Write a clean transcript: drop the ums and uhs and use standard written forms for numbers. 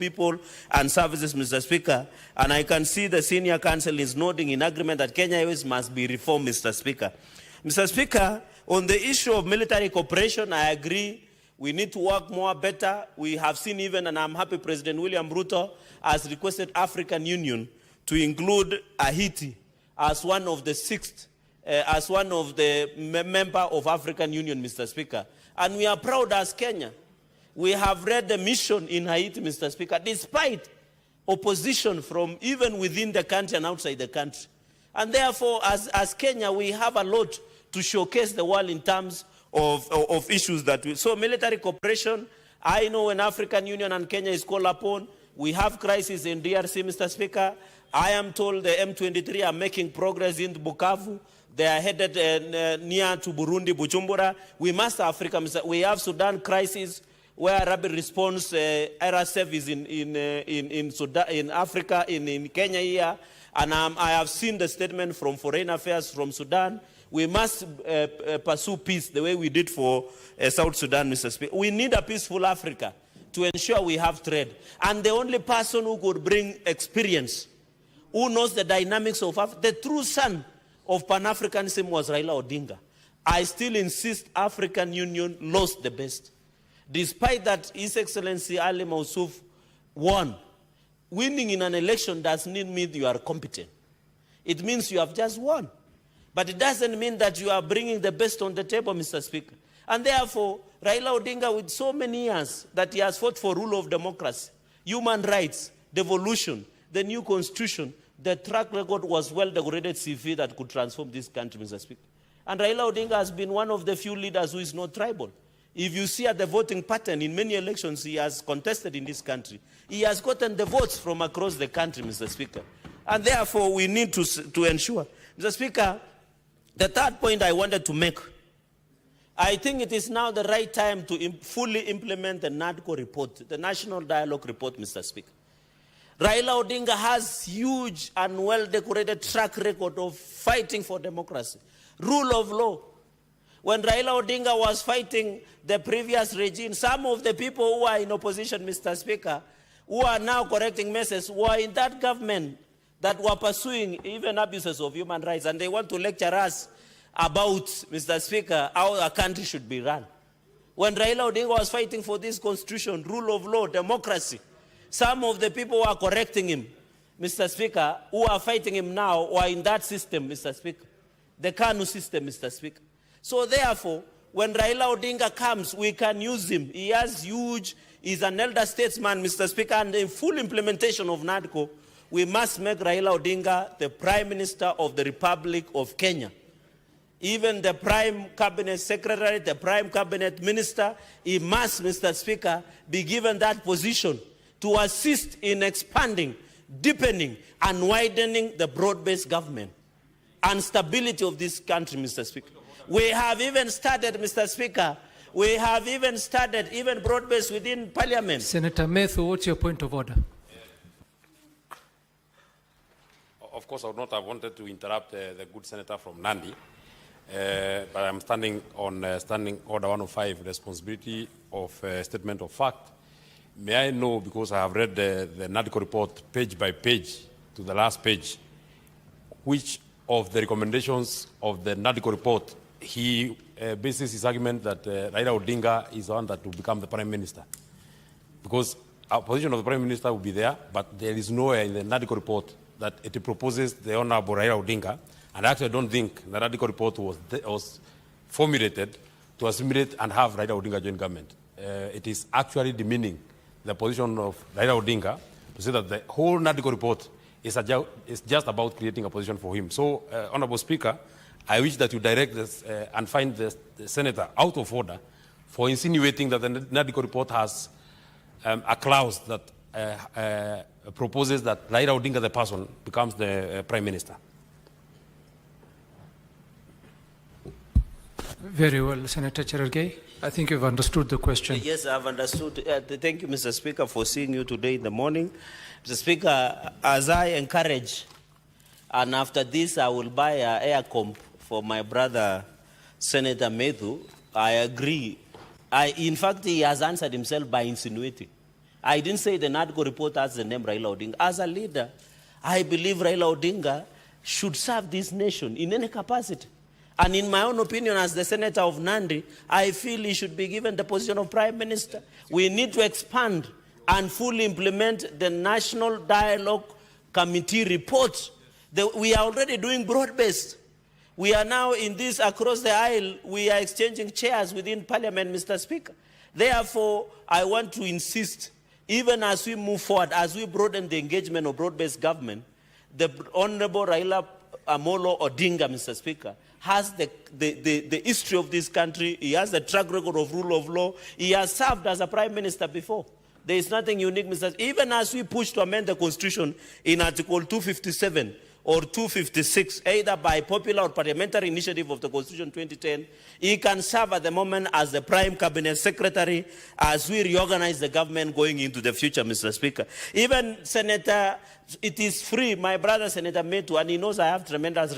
People and Services, Mr. Speaker, and I can see the senior counsel is nodding in agreement that Kenya Airways must be reformed, Mr. Speaker. Mr. Speaker, on the issue of military cooperation, I agree we need to work more better. We have seen even, and I'm happy President William Ruto has requested African Union to include Haiti as one of the member of African Union, Mr. Speaker. And we are proud as Kenya. We have read the mission in Haiti, Mr. Speaker, despite opposition from even within the country and outside the country. And therefore, as Kenya, we have a lot to showcase the world in terms of issues that we... So military cooperation, I know when African Union and Kenya is called upon, we have crisis in DRC, Mr. Speaker. I am told the M23 are making progress in Bukavu. They are headed near to Burundi, Bujumbura. We must Africa, Mr. We have Sudan crisis, where rapid response RSF is in Sudan, in Africa, in Kenya here. And I have seen the statement from Foreign Affairs from Sudan. We must pursue peace the way we did for South Sudan, Mr. Speaker. We need a peaceful Africa to ensure we have trade. And the only person who could bring experience, who knows the dynamics of Africa, the true son of Pan-Africanism was Raila Odinga. I still insist African Union lost the best. Despite that, His Excellency Ali Mausuf won. Winning in an election does not mean you are competent. It means you have just won. But it doesn't mean that you are bringing the best on the table, Mr. Speaker. And therefore, Raila Odinga, with so many years that he has fought for rule of democracy, human rights, devolution, the new constitution, the track record was well-decorated CV that could transform this country, Mr. Speaker. And Raila Odinga has been one of the few leaders who is not tribal. If you see at the voting pattern, in many elections he has contested in this country, he has gotten the votes from across the country, Mr. Speaker. And therefore, we need to ensure. Mr. Speaker, the third point I wanted to make, I think it is now the right time to fully implement the NADCO report, the National Dialogue Report, Mr. Speaker. Raila Odinga has huge and well-decorated track record of fighting for democracy, rule of law. When Raila Odinga was fighting the previous regime, some of the people who are in opposition, Mr. Speaker, who are now correcting messes, were in that government that were pursuing even abuses of human rights, and they want to lecture us about, Mr. Speaker, how a country should be run. When Raila Odinga was fighting for this constitution, rule of law, democracy, some of the people who are correcting him, Mr. Speaker, who are fighting him now, were in that system, Mr. Speaker, the KANU system, Mr. Speaker. So therefore, when Raila Odinga comes, we can use him. He has huge, he's an elder statesman, Mr. Speaker, and in full implementation of NADCO, we must make Raila Odinga the Prime Minister of the Republic of Kenya. Even the Prime Cabinet Secretary, the Prime Cabinet Minister, he must, Mr. Speaker, be given that position to assist in expanding, deepening, and widening the broad-based government and stability of this country, Mr. Speaker. We have even started, Mr. Speaker, we have even started even broad-based within Parliament. Senator Methu, what's your point of order? Of course, I would not have wanted to interrupt the good senator from Nandi, but I'm standing on Standing Order 105, responsibility of statement of fact. May I know, because I have read the NADCO report page by page to the last page, which of the recommendations of the NADCO report he bases his argument that Raila Odinga is the one that will become the Prime Minister? Because our position of the Prime Minister will be there, but there is nowhere in the NADCO report that it proposes the Honorable Raila Odinga. And actually, I don't think the NADCO report was formulated to assimilate and have Raila Odinga join government. It is actually demeaning the position of Raila Odinga to say that the whole NADCO report is just about creating a position for him. So, Honorable Speaker, I wish that you direct this and find the senator out of order for insinuating that the NADCO report has a clause that proposes that Raila Odinga, the person, becomes the Prime Minister. Very well, Senator Cheragei. I think you've understood the question. Yes, I've understood. Thank you, Mr. Speaker, for seeing you today in the morning. Mr. Speaker, as I encourage, and after this I will buy an air comp for my brother, Senator Methu, I agree. In fact, he has answered himself by insinuating. I didn't say the NADCO report has the name Raila Odinga. As a leader, I believe Raila Odinga should serve this nation in any capacity. And in my own opinion, as the senator of Nandi, I feel he should be given the position of prime minister. We need to expand and fully implement the National Dialogue Committee report. We are already doing broad-based. We are now in this across the aisle, we are exchanging chairs within Parliament, Mr. Speaker. Therefore, I want to insist, even as we move forward, as we broaden the engagement of broad-based government, the Honorable Raila Amolo Odinga, Mr. Speaker, has the history of this country. He has the track record of rule of law. He has served as a prime minister before. There is nothing unique, Mr. Even as we push to amend the constitution in Article 257 or 256, either by popular or parliamentary initiative of the Constitution 2010, he can serve at the moment as the Prime Cabinet Secretary as we reorganize the government going into the future, Mr. Speaker. Even Senator, it is free, my brother Senator Metu, and he knows I have tremendous